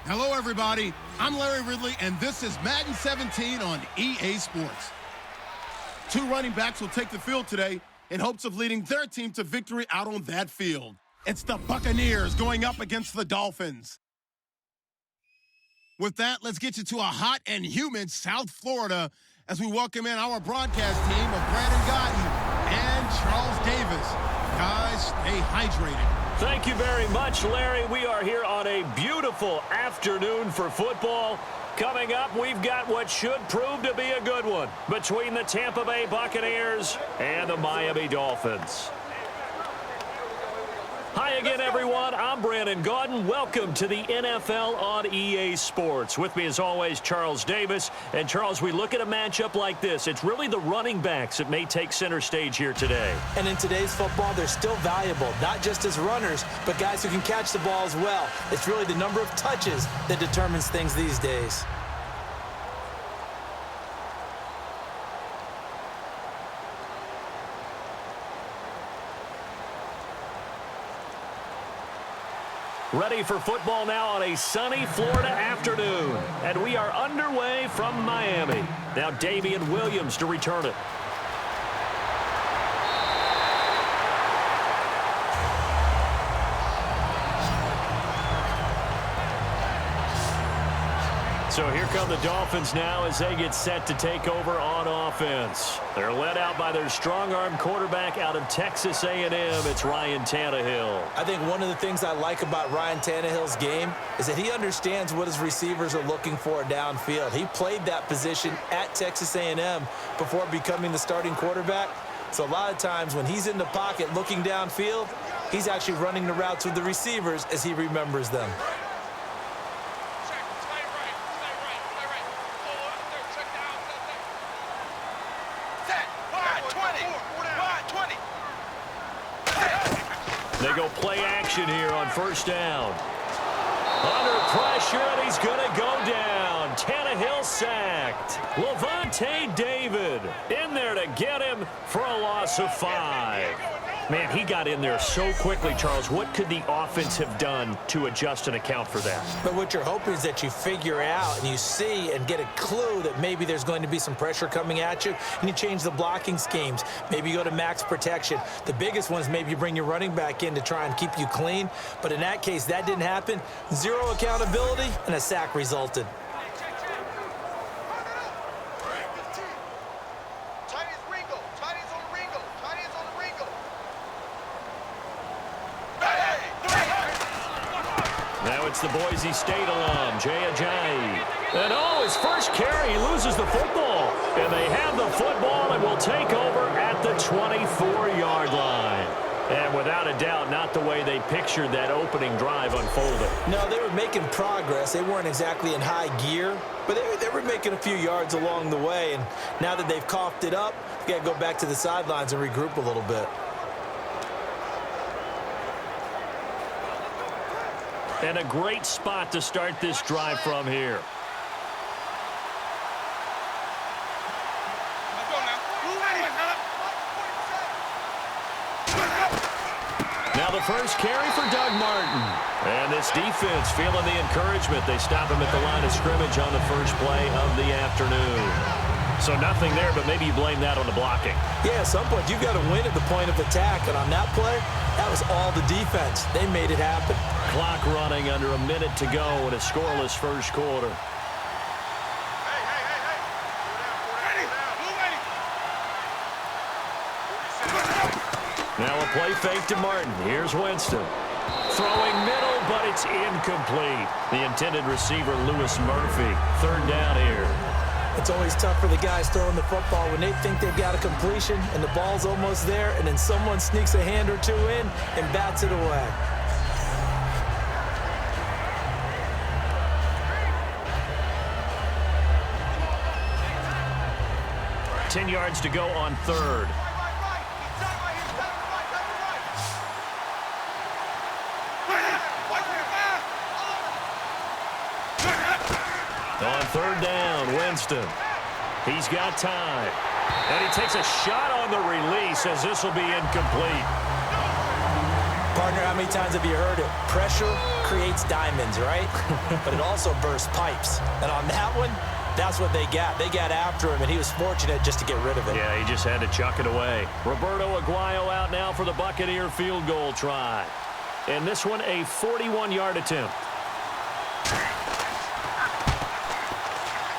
Hello, everybody. I'm Larry Ridley, and this is Madden 17 on EA Sports. Two running backs will take the field today in hopes of leading their team to victory out on that field. It's the Buccaneers going up against the Dolphins. With that, let's get you to a hot and humid South Florida as we welcome in our broadcast team of Brandon Gotten and Charles Davis. Guys, stay hydrated. Thank you very much, Larry. We are here on a beautiful afternoon for football. Coming up, we've got what should prove to be a good one between the Tampa Bay Buccaneers and the Miami Dolphins. Hi again, everyone. I'm Brandon Gaudin. Welcome to the NFL on EA Sports. With me, as always, Charles Davis. And, Charles, we look at a matchup like this. It's really the running backs that may take center stage here today. And in today's football, they're still valuable, not just as runners, but guys who can catch the ball as well. It's really the number of touches that determines things these days. Ready for football now on a sunny Florida afternoon. And we are underway from Miami. Now Damian Williams to return it. So here come the Dolphins now as they get set to take over on offense. They're led out by their strong-arm quarterback out of Texas A&M. It's Ryan Tannehill. I think one of the things I like about Ryan Tannehill's game is that he understands what his receivers are looking for downfield. He played that position at Texas A&M before becoming the starting quarterback. So a lot of times when he's in the pocket looking downfield, he's actually running the routes with the receivers as he remembers them. They go play action here on first down. Under pressure, and he's going to go down. Tannehill sacked. Levante David in there to get him for a loss of 5. Man, he got in there so quickly, Charles. What could the offense have done to adjust and account for that? But what you're hoping is that you figure out and you see and get a clue that maybe there's going to be some pressure coming at you, and you change the blocking schemes. Maybe you go to max protection. The biggest one is maybe you bring your running back in to try and keep you clean. But in that case, that didn't happen. Zero accountability, and a sack resulted. It's the Boise State alum, Jay Ajayi. And his first carry, he loses the football. And they have the football and will take over at the 24-yard line. And without a doubt, not the way they pictured that opening drive unfolding. No, they were making progress. They weren't exactly in high gear, but they were making a few yards along the way. And now that they've coughed it up, you got to go back to the sidelines and regroup a little bit. And a great spot to start this drive from here. Now the first carry for Doug Martin. And this defense feeling the encouragement. They stop him at the line of scrimmage on the first play of the afternoon. So nothing there, but maybe you blame that on the blocking. Yeah, at some point, you've got to win at the point of attack. And on that play, that was all the defense. They made it happen. Clock running under a minute to go in a scoreless first quarter. Now a play fake to Martin. Here's Winston. Throwing middle, but it's incomplete. The intended receiver, Lewis Murphy. Third down here. It's always tough for the guys throwing the football when they think they've got a completion and the ball's almost there, and then someone sneaks a hand or two in and bats it away. Ten yards to go on third. On third down, Winston. He's got time. And he takes a shot on the release as this will be incomplete. Partner, how many times have you heard it? Pressure creates diamonds, right? But it also bursts pipes. And on that one, that's what they got. They got after him, and he was fortunate just to get rid of it. Yeah, he just had to chuck it away. Roberto Aguayo out now for the Buccaneer field goal try. And this one, a 41-yard attempt.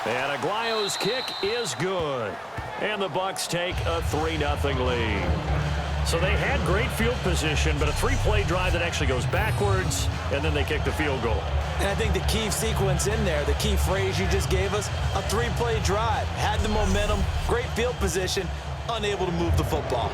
And Aguayo's kick is good. And the Bucs take a 3-0 lead. So they had great field position, but a 3-play drive that actually goes backwards, and then they kick the field goal. And I think the key sequence in there, the key phrase you just gave us, a 3-play drive. Had the momentum, great field position, unable to move the football.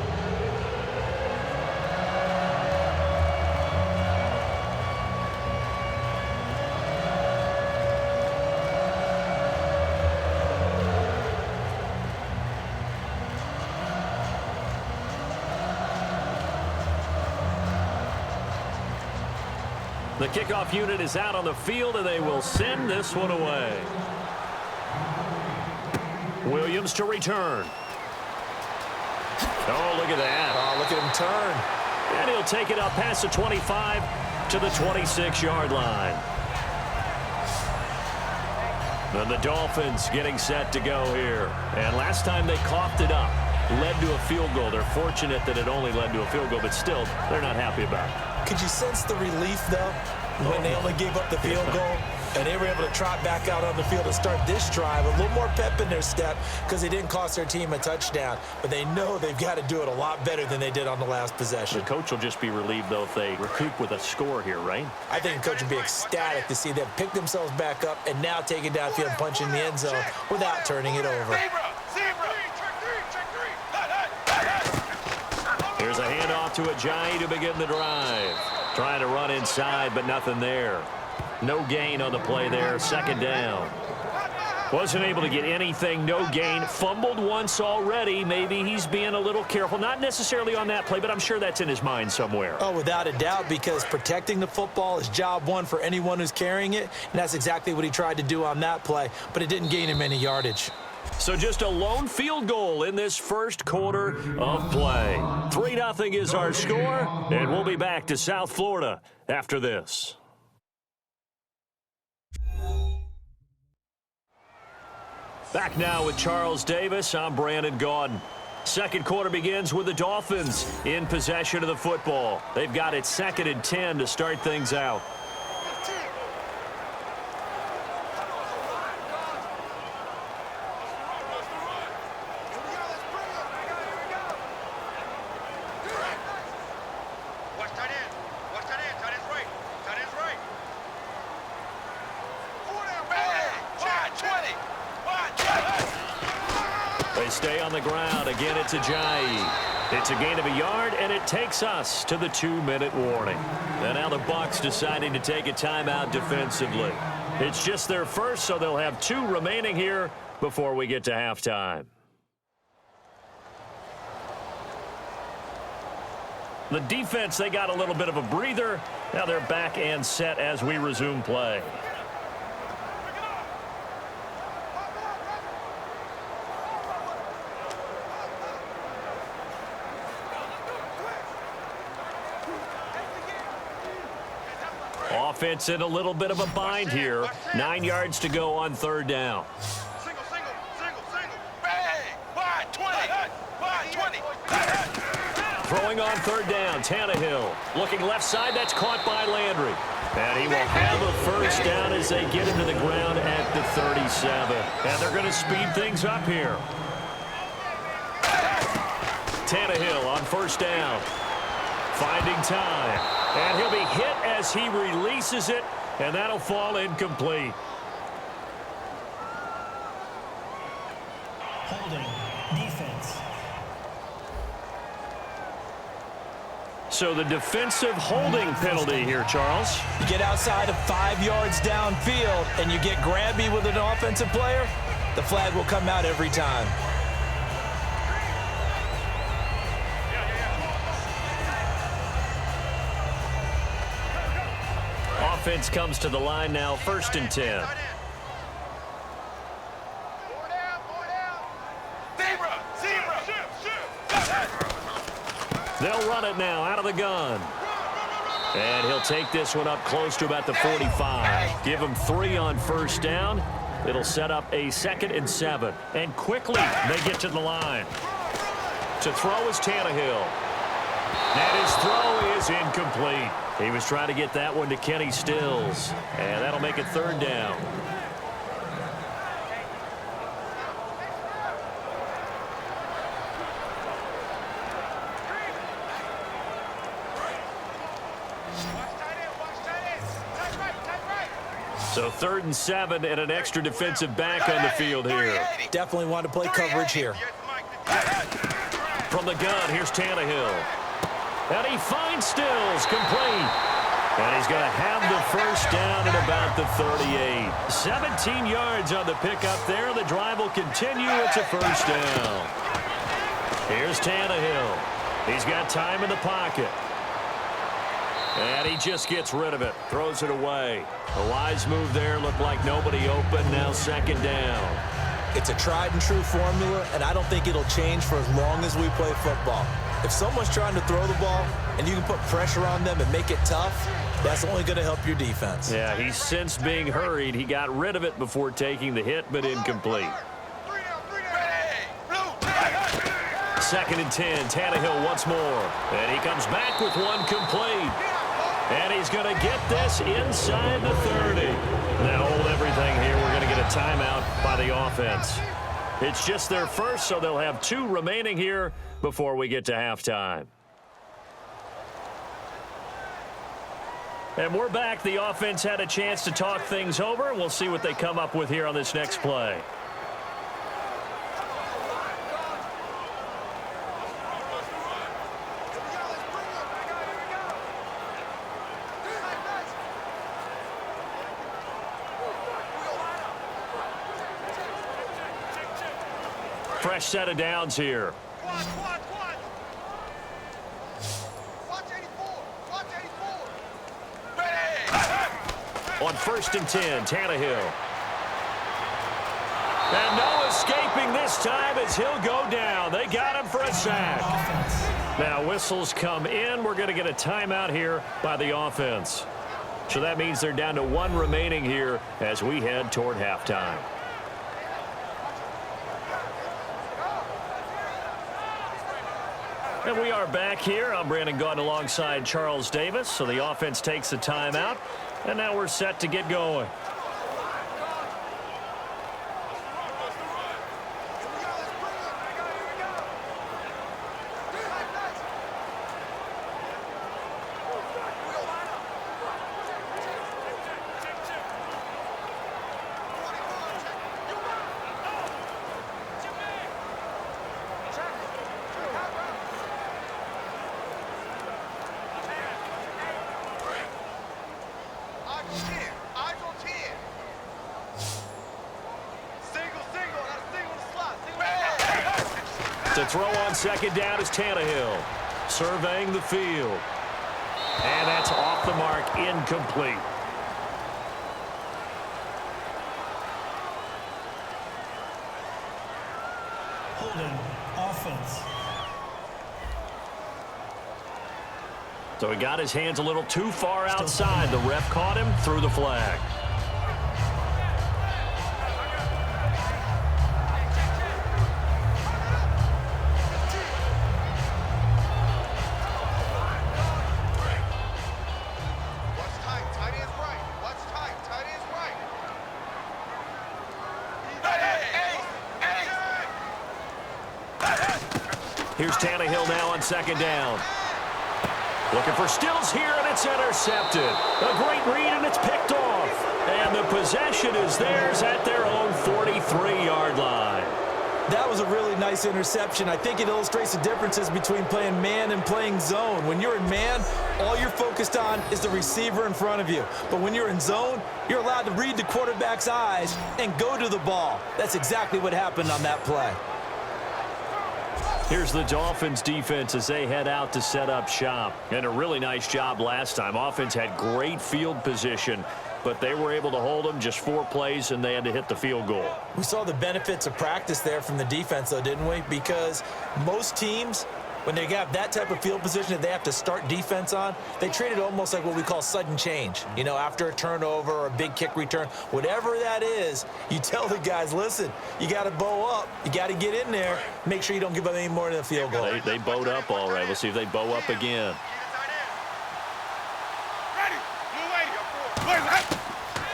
The kickoff unit is out on the field, and they will send this one away. Williams to return. Oh, look at that. Oh, look at him turn. And he'll take it up past the 25 to the 26-yard line. And the Dolphins getting set to go here. And last time they coughed it up, led to a field goal. They're fortunate that it only led to a field goal, but still, they're not happy about it. Could you sense the relief, though, when they only gave up the field goal and they were able to trot back out on the field and start this drive? A little more pep in their step because they didn't cost their team a touchdown, but they know they've got to do it a lot better than they did on the last possession. The coach will just be relieved, though, if they recoup with a score here, right? I think the coach would be ecstatic to see them pick themselves back up and now take it downfield and punch in the end zone without turning it over. Here's a handoff to Ajayi to begin the drive. Trying to run inside, but nothing there. No gain on the play there. Second down. Wasn't able to get anything. No gain. Fumbled once already. Maybe he's being a little careful. Not necessarily on that play, but I'm sure that's in his mind somewhere. Oh, without a doubt, because protecting the football is job one for anyone who's carrying it, and that's exactly what he tried to do on that play, but it didn't gain him any yardage. So just a lone field goal in this first quarter of play. 3-0 is our score, and we'll be back to South Florida after this. Back now with Charles Davis. I'm Brandon Gaudin. Second quarter begins with the Dolphins in possession of the football. They've got it 2nd and 10 to start things out. Stay on the ground. Again, it's Ajayi. It's a gain of a yard, and it takes us to the 2-minute warning. And now the Bucs deciding to take a timeout defensively. It's just their first, so they'll have 2 remaining here before we get to halftime. The defense, they got a little bit of a breather. Now they're back and set as we resume play. Offense in a little bit of a bind here. 9 yards to go on 3rd down. Single. Bang! Wide 20. Wide 20. Throwing on 3rd down, Tannehill. Looking left side, that's caught by Landry. And he will have a first down as they get him to the ground at the 37. And they're going to speed things up here. Tannehill on 1st down. Finding time. And he'll be hit as he releases it, and that'll fall incomplete. Holding, defense. So the defensive holding penalty here, Charles. You get outside of 5 yards downfield, and you get grabby with an offensive player, the flag will come out every time. Offense comes to the line now, 1st and 10. They'll run it now out of the gun. And he'll take this one up close to about the 45. Give him 3 on first down. It'll set up a 2nd and 7. And quickly they get to the line. To throw is Tannehill. And his throw is incomplete. He was trying to get that one to Kenny Stills. And that'll make it 3rd down. So 3rd and 7 and an extra defensive back on the field here. Definitely want to play coverage here. From the gun, here's Tannehill. And he finds Stills, complete. And he's going to have the first down at about the 38. 17 yards on the pickup there. The drive will continue. It's a first down. Here's Tannehill. He's got time in the pocket. And he just gets rid of it. Throws it away. A wise move there. Looked like nobody open. Now 2nd down. It's a tried and true formula, and I don't think it'll change for as long as we play football. If someone's trying to throw the ball and you can put pressure on them and make it tough, that's only going to help your defense. Yeah, he sensed being hurried. He got rid of it before taking the hit, but incomplete. 2nd and 10. Tannehill once more. And he comes back with one complete. And he's going to get this inside the 30. Now hold everything here. We're going to get a timeout by the offense. It's just their first, so they'll have 2 remaining here before we get to halftime. And we're back. The offense had a chance to talk things over. We'll see what they come up with here on this next play. Fresh set of downs here. Watch 84. Watch 84. Ready. On 1st and 10, Tannehill. And no escaping this time as he'll go down. They got him for a sack. Now whistles come in. We're going to get a timeout here by the offense. So that means they're down to 1 remaining here as we head toward halftime. And we are back here. I'm Brandon Gaunt alongside Charles Davis. So the offense takes the timeout. And now we're set to get going. To throw on 2nd down is Tannehill. Surveying the field. And that's off the mark, incomplete. Holding offense. So he got his hands a little too far outside. The ref caught him, threw the flag. Here's Tannehill now on 2nd down. Looking for Stills here, and it's intercepted. A great read, and it's picked off. And the possession is theirs at their own 43-yard line. That was a really nice interception. I think it illustrates the differences between playing man and playing zone. When you're in man, all you're focused on is the receiver in front of you. But when you're in zone, you're allowed to read the quarterback's eyes and go to the ball. That's exactly what happened on that play. Here's the Dolphins defense as they head out to set up shop. And a really nice job last time. Offense had great field position, but they were able to hold them just 4 plays, and they had to hit the field goal. We saw the benefits of practice there from the defense, though, didn't we? Because most teams When they have that type of field position that they have to start defense on, they treat it almost like what we call sudden change. You know, after a turnover or a big kick return, whatever that is, you tell the guys, listen, you got to bow up. You got to get in there. Make sure you don't give up any more than a field goal. They bowed up all right. We'll see if they bow up again.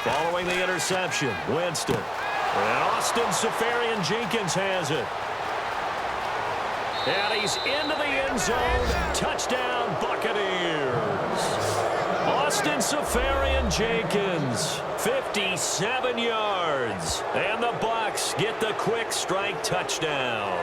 Following the interception, Winston. And Austin Safarian-Jenkins has it. And he's into the end zone. Touchdown, Buccaneers. Austin Safarian-Jenkins, 57 yards. And the Bucs get the quick strike touchdown.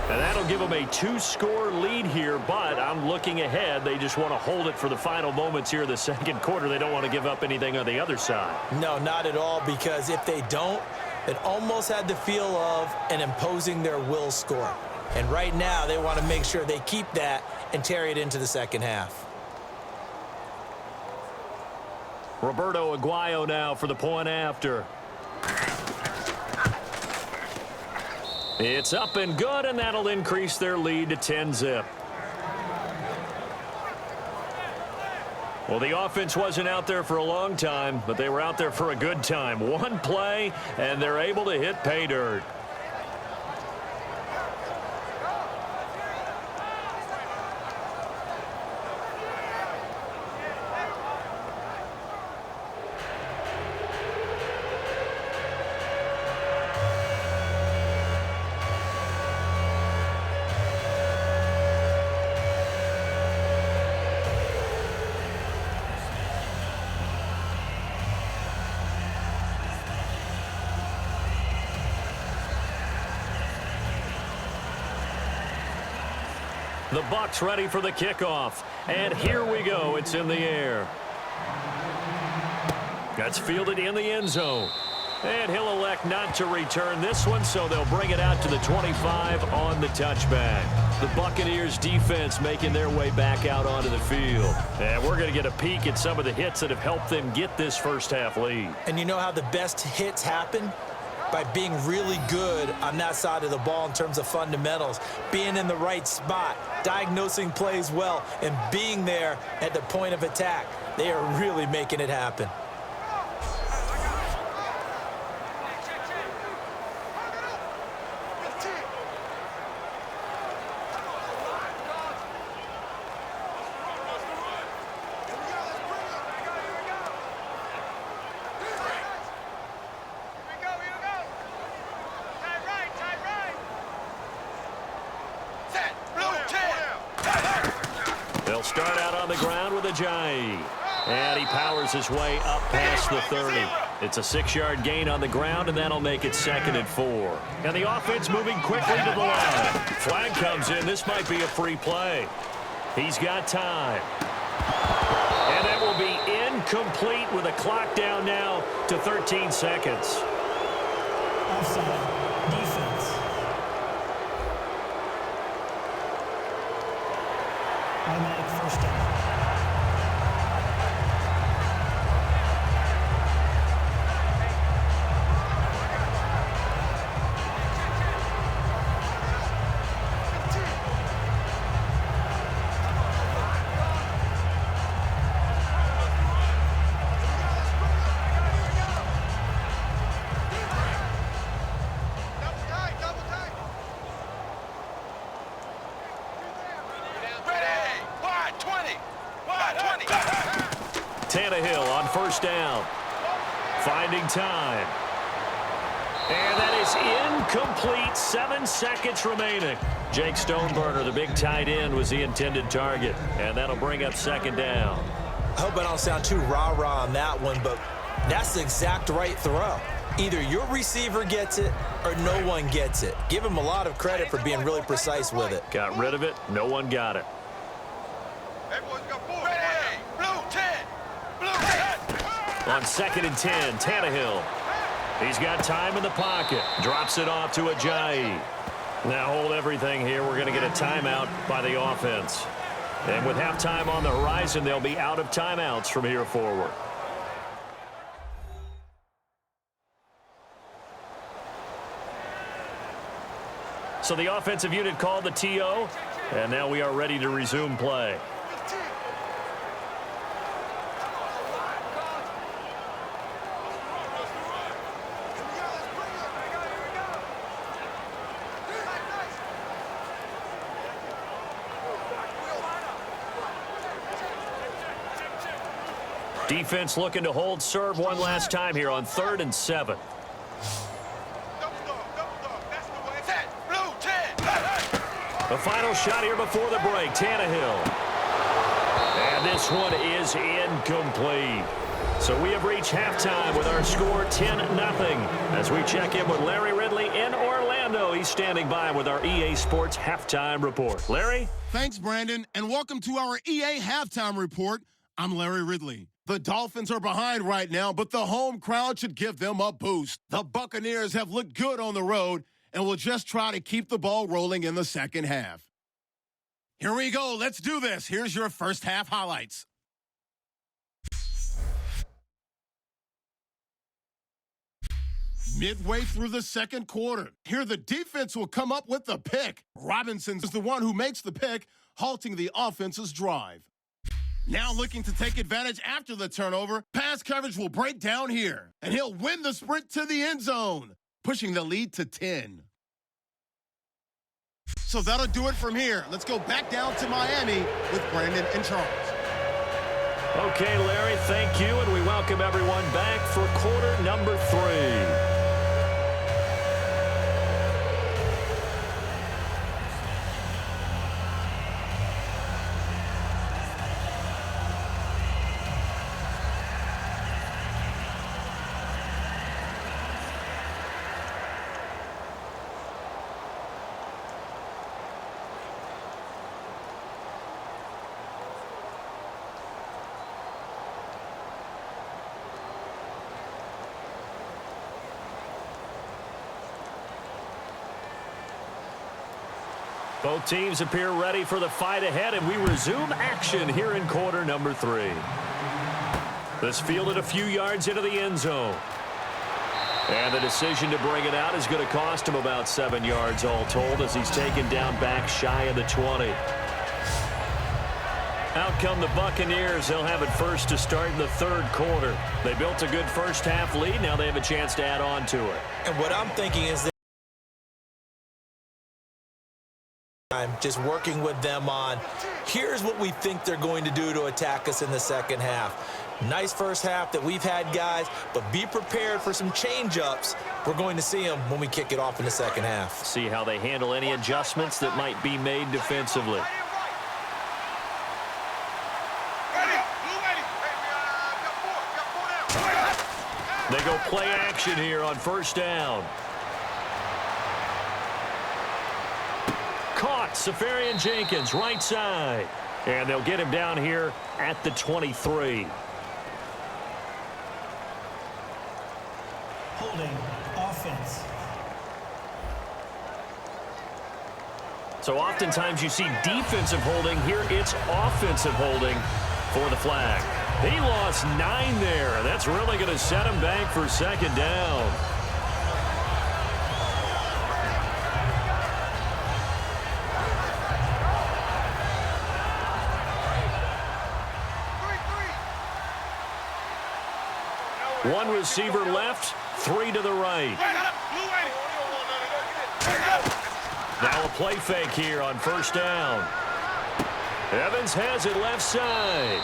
And that'll give them a 2-score lead here, but I'm looking ahead. They just want to hold it for the final moments here in the second quarter. They don't want to give up anything on the other side. No, not at all, because if they don't, it almost had the feel of an imposing their will score. And right now, they want to make sure they keep that and carry it into the second half. Roberto Aguayo now for the point after. It's up and good, and that'll increase their lead to 10-zip. Well, the offense wasn't out there for a long time, but they were out there for a good time. One play, and they're able to hit pay dirt. The Bucs ready for the kickoff. And here we go. It's in the air. That's fielded in the end zone. And he'll elect not to return this one, so they'll bring it out to the 25 on the touchback. The Buccaneers defense making their way back out onto the field. And we're going to get a peek at some of the hits that have helped them get this first half lead. And you know how the best hits happen? By being really good on that side of the ball in terms of fundamentals, being in the right spot, diagnosing plays well, and being there at the point of attack. They are really making it happen. They'll start out on the ground with Ajayi. And he powers his way up past the 30. It's a 6-yard gain on the ground, and that'll make it 2nd and 4. And the offense moving quickly to the line. Flag comes in. This might be a free play. He's got time. And that will be incomplete with a clock down now to 13 seconds. Offside. Defense. Automatic first down. On first down, finding time, and that is incomplete. 7 seconds remaining. Jake Stoneburner, the big tight end, was the intended target, and that'll bring up 2nd down. I hope I don't sound too rah-rah on that one, but that's the exact right throw. Either your receiver gets it or no one gets it. Give him a lot of credit for being really precise with it. Got rid of it. No one got it. On 2nd and 10, Tannehill. He's got time in the pocket. Drops it off to Ajayi. Now hold everything here. We're going to get a timeout by the offense. And with halftime on the horizon, they'll be out of timeouts from here forward. So the offensive unit called the TO, and now we are ready to resume play. Defense looking to hold serve one last time here on 3rd and 7. The final shot here before the break, Tannehill. And this one is incomplete. So we have reached halftime with our score 10-0. As we check in with Larry Ridley in Orlando. He's standing by with our EA Sports Halftime Report. Larry? Thanks, Brandon, and welcome to our EA Halftime Report. I'm Larry Ridley. The Dolphins are behind right now, but the home crowd should give them a boost. The Buccaneers have looked good on the road and will just try to keep the ball rolling in the second half. Here we go. Let's do this. Here's your first half highlights. Midway through the second quarter, here the defense will come up with the pick. Robinson is the one who makes the pick, halting the offense's drive. Now looking to take advantage after the turnover, pass coverage will break down here, and he'll win the sprint to the end zone, pushing the lead to 10. So that'll do it from here. Let's go back down to Miami with Brandon and Charles. Okay, Larry, thank you, and we welcome everyone back for quarter number 3. Both teams appear ready for the fight ahead, and we resume action here in quarter number 3. This fielded a few yards into the end zone. And the decision to bring it out is going to cost him about 7 yards all told as he's taken down back shy of the 20. Out come the Buccaneers. They'll have it first to start in the third quarter. They built a good first half lead. Now they have a chance to add on to it. And what I'm thinking is that I'm just working with them on here's what we think they're going to do to attack us in the second half. Nice first half that we've had, guys, but be prepared for some change-ups. We're going to see them when we kick it off in the second half. See how they handle any adjustments that might be made defensively. They go play action here on first down. Caught, Safarian Jenkins, right side. And they'll get him down here at the 23. Holding, offense. So oftentimes you see defensive holding. Here it's offensive holding for the flag. He lost 9 there. That's really going to set him back for second down. One receiver left, 3 to the right. Now a play fake here on first down. Evans has it left side.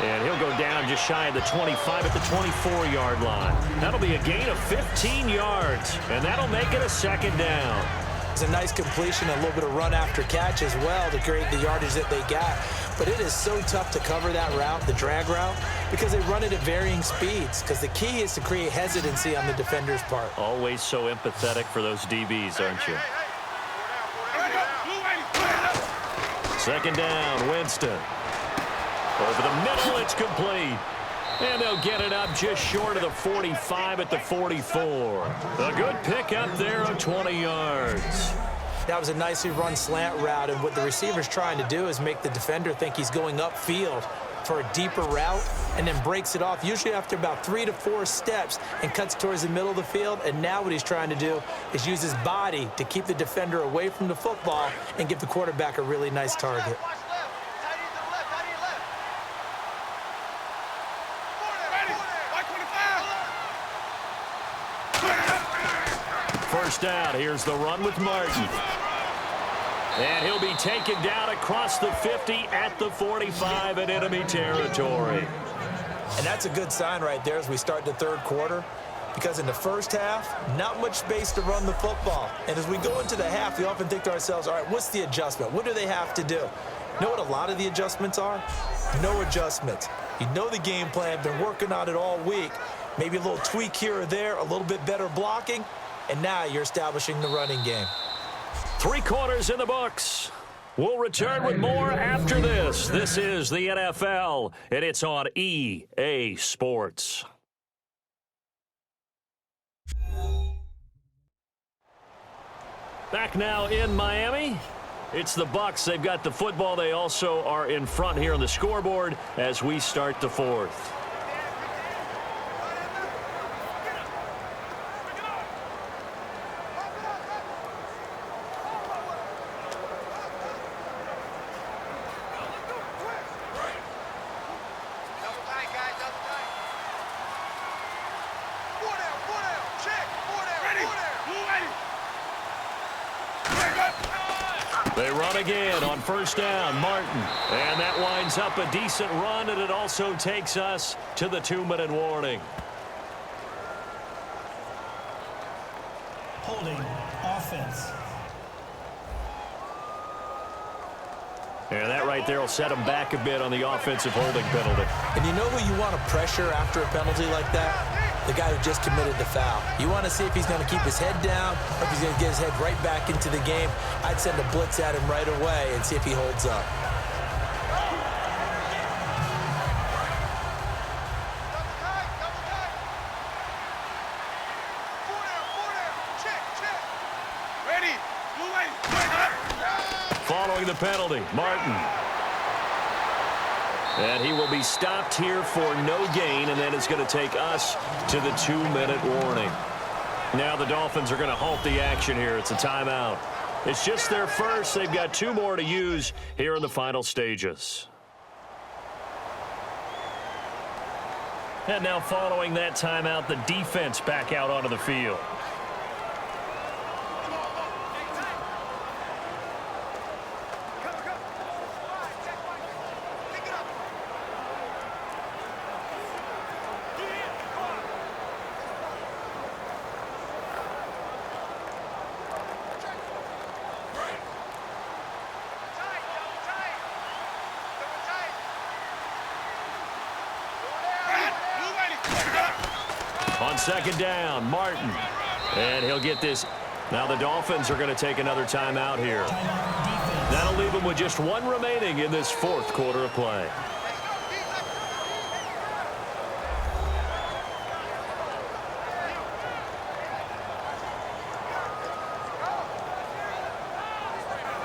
And he'll go down just shy of the 25 at the 24-yard line. That'll be a gain of 15 yards, and that'll make it a second down. It's a nice completion, a little bit of run after catch as well to create the yardage that they got. But it is so tough to cover that route, the drag route, because they run it at varying speeds. Because the key is to create hesitancy on the defender's part. Always so empathetic for those DBs, aren't you? Second down, Winston. Over the middle, it's complete. And they'll get it up just short of the 45 at the 44. A good pick up there of 20 yards. That was a nicely run slant route, and what the receiver's trying to do is make the defender think he's going upfield. for a deeper route and then breaks it off, usually after about 3 to 4 steps, and cuts towards the middle of the field. And now what he's trying to do is use his body to keep the defender away from the football and give the quarterback a really nice target. Watch left. Tight end to the left. Tight end left. First down. Here's the run with Martin. And he'll be taken down across the 50 at the 45 in enemy territory. And that's a good sign right there as we start the third quarter, because in the first half, not much space to run the football. And as we go into the half, we often think to ourselves, all right, what's the adjustment? What do they have to do? You know what a lot of the adjustments are? No adjustments. You know the game plan, been working on it all week. Maybe a little tweak here or there, a little bit better blocking, and now you're establishing the running game. 3 quarters in the books. We'll return with more after this. This is the NFL, and it's on EA Sports. Back now in Miami. It's the Bucs. They've got the football. They also are in front here on the scoreboard as we start the fourth. They run again on first down, Martin. And that winds up a decent run, and it also takes us to the 2-minute warning. Holding offense. And that right there will set them back a bit on the offensive holding penalty. And you know who you want to pressure after a penalty like that? The guy who just committed the foul. You want to see if he's going to keep his head down or if he's going to get his head right back into the game. I'd send a blitz at him right away and see if he holds up. Following the penalty, Martin. And he will be stopped here for no gain, and then it's going to take us to the 2-minute warning. Now the Dolphins are going to halt the action here. It's a timeout. It's just their first. They've got 2 more to use here in the final stages. And now following that timeout, the defense back out onto the field. On second down, Martin. And he'll get this. Now the Dolphins are going to take another timeout here. That'll leave them with just 1 remaining in this 4th quarter of play.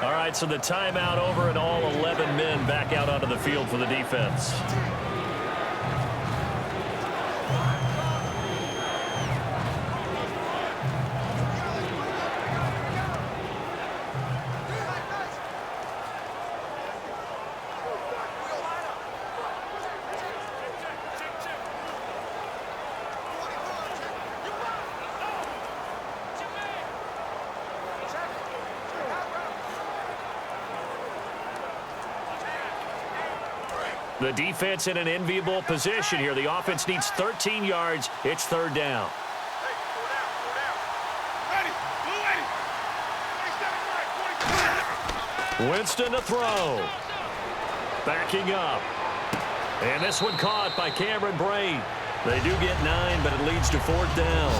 All right, so the timeout over and all 11 men back out onto the field for the defense. The defense in an enviable position here. The offense needs 13 yards. It's 3rd down. Winston to throw. Backing up. And this one caught by Cameron Braid. They do get 9, but it leads to 4th down.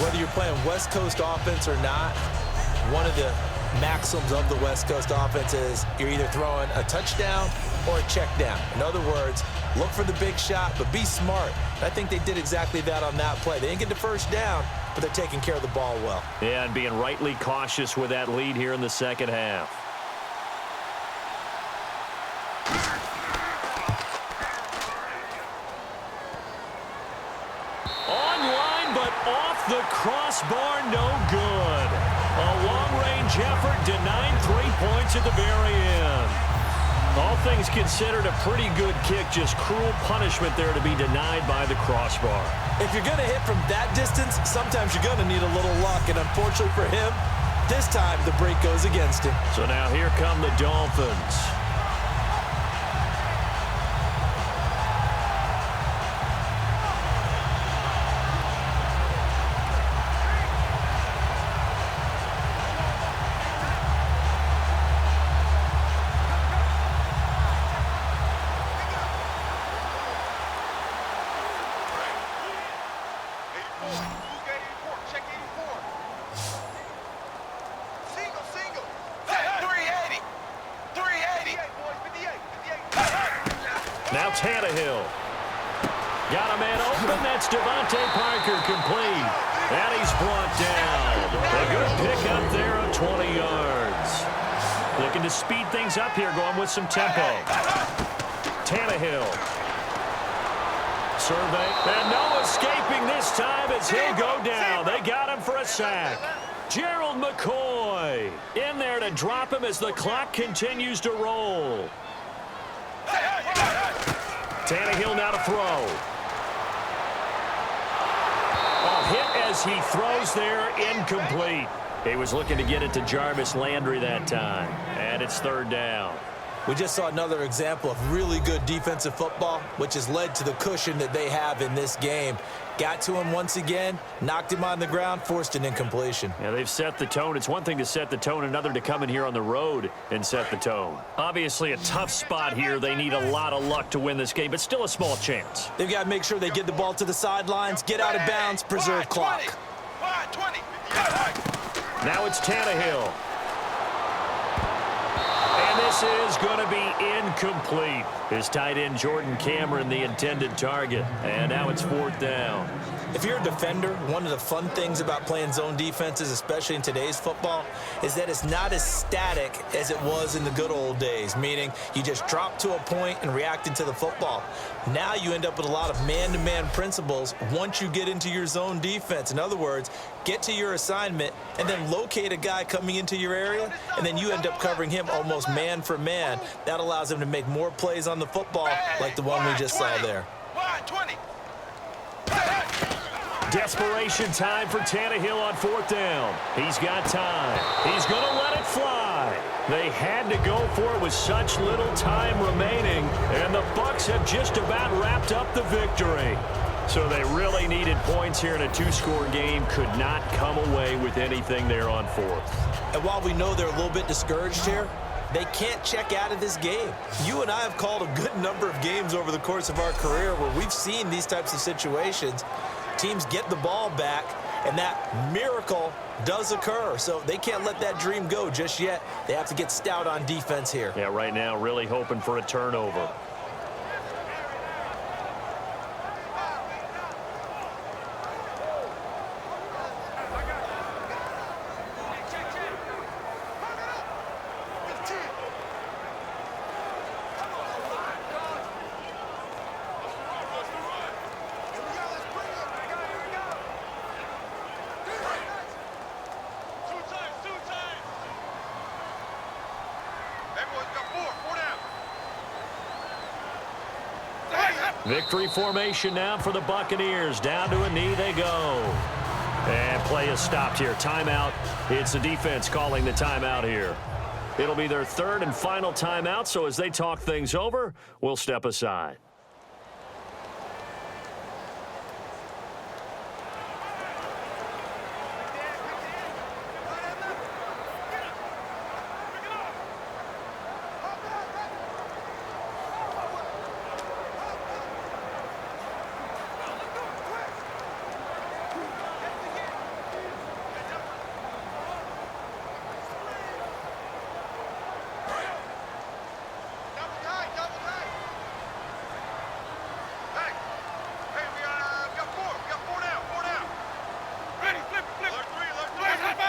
Whether you're playing West Coast offense or not, one of the maxims of the West Coast offense is you're either throwing a touchdown or a check down. In other words, look for the big shot, but be smart. I think they did exactly that on that play. They didn't get the first down, but they're taking care of the ball well. Yeah, and being rightly cautious with that lead here in the second half. Online, but off the crossbar, no good. A long-range effort denied 3 points at the very end. All things considered, a pretty good kick, just cruel punishment there to be denied by the crossbar. If you're going to hit from that distance, sometimes you're going to need a little luck, and unfortunately for him, this time the break goes against him. So now here come the Dolphins. Now Tannehill. Got a man open. That's Devontae Parker complete. And he's brought down. A good pickup there of 20 yards. Looking to speed things up here, going with some tempo. Tannehill. Survey. And no escaping this time as he'll go down. They got him for a sack. Gerald McCoy in there to drop him as the clock continues to roll. Tannehill now to throw. A hit as he throws there, incomplete. He was looking to get it to Jarvis Landry that time. And it's third down. We just saw another example of really good defensive football, which has led to the cushion that they have in this game. Got to him once again, knocked him on the ground, forced an incompletion. Yeah, they've set the tone. It's one thing to set the tone, another to come in here on the road and set the tone. Obviously a tough spot here. They need a lot of luck to win this game, but still a small chance. They've got to make sure they get the ball to the sidelines, get out of bounds, preserve clock. Now it's Tannehill. And this is going to be incomplete. His tight end, Jordan Cameron, the intended target. And now it's fourth down. If you're a defender, one of the fun things about playing zone defenses, especially in today's football, is that it's not as static as it was in the good old days, meaning you just drop to a point and reacted to the football. Now you end up with a lot of man-to-man principles once you get into your zone defense. In other words, get to your assignment and then locate a guy coming into your area, and then you end up covering him almost man for man. That allows him to make more plays on the football like the one we just saw there. Desperation time for Tannehill on fourth down. He's got time. He's going to let it fly. They had to go for it with such little time remaining, and the Bucs have just about wrapped up the victory. So they really needed points here in a two-score game. Could not come away with anything there on fourth. And while we know they're a little bit discouraged here, they can't check out of this game. You and I have called a good number of games over the course of our career where we've seen these types of situations. Teams get the ball back, and that miracle does occur. So they can't let that dream go just yet. They have to get stout on defense here. Yeah, right now really hoping for a turnover. Victory formation now for the Buccaneers. Down to a knee they go. And play is stopped here. Timeout. It's the defense calling the timeout here. It'll be their third and final timeout, so as they talk things over, we'll step aside.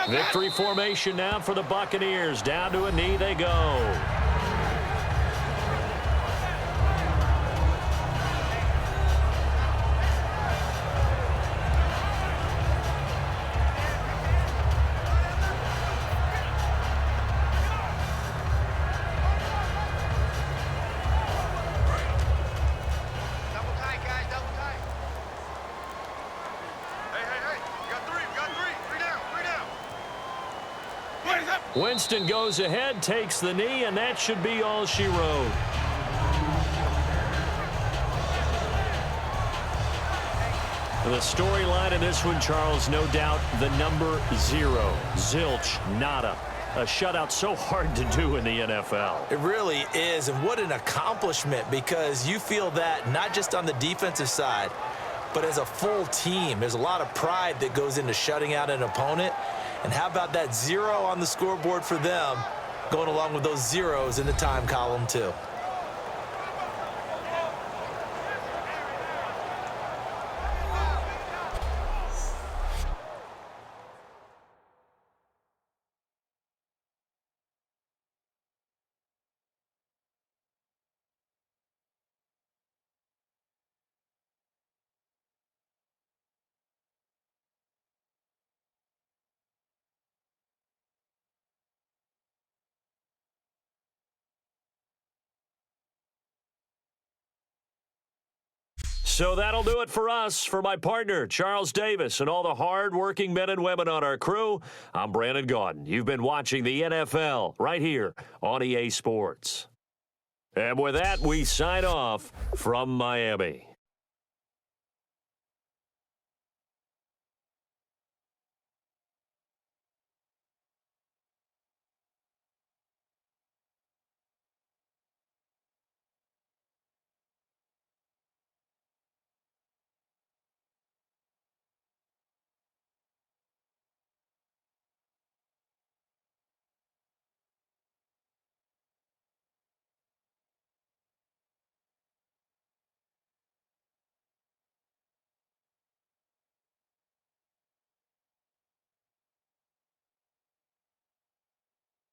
Victory formation now for the Buccaneers. Down to a knee they go. Winston goes ahead, takes the knee, and that should be all she wrote. The storyline in this one, Charles, no doubt the number 0. Zilch, nada. A shutout so hard to do in the NFL. It really is, and what an accomplishment, because you feel that not just on the defensive side, but as a full team. There's a lot of pride that goes into shutting out an opponent. And how about that 0 on the scoreboard for them, going along with those zeros in the time column too. So that'll do it for us. For my partner, Charles Davis, and all the hard-working men and women on our crew, I'm Brandon Gaudin. You've been watching the NFL right here on EA Sports. And with that, we sign off from Miami.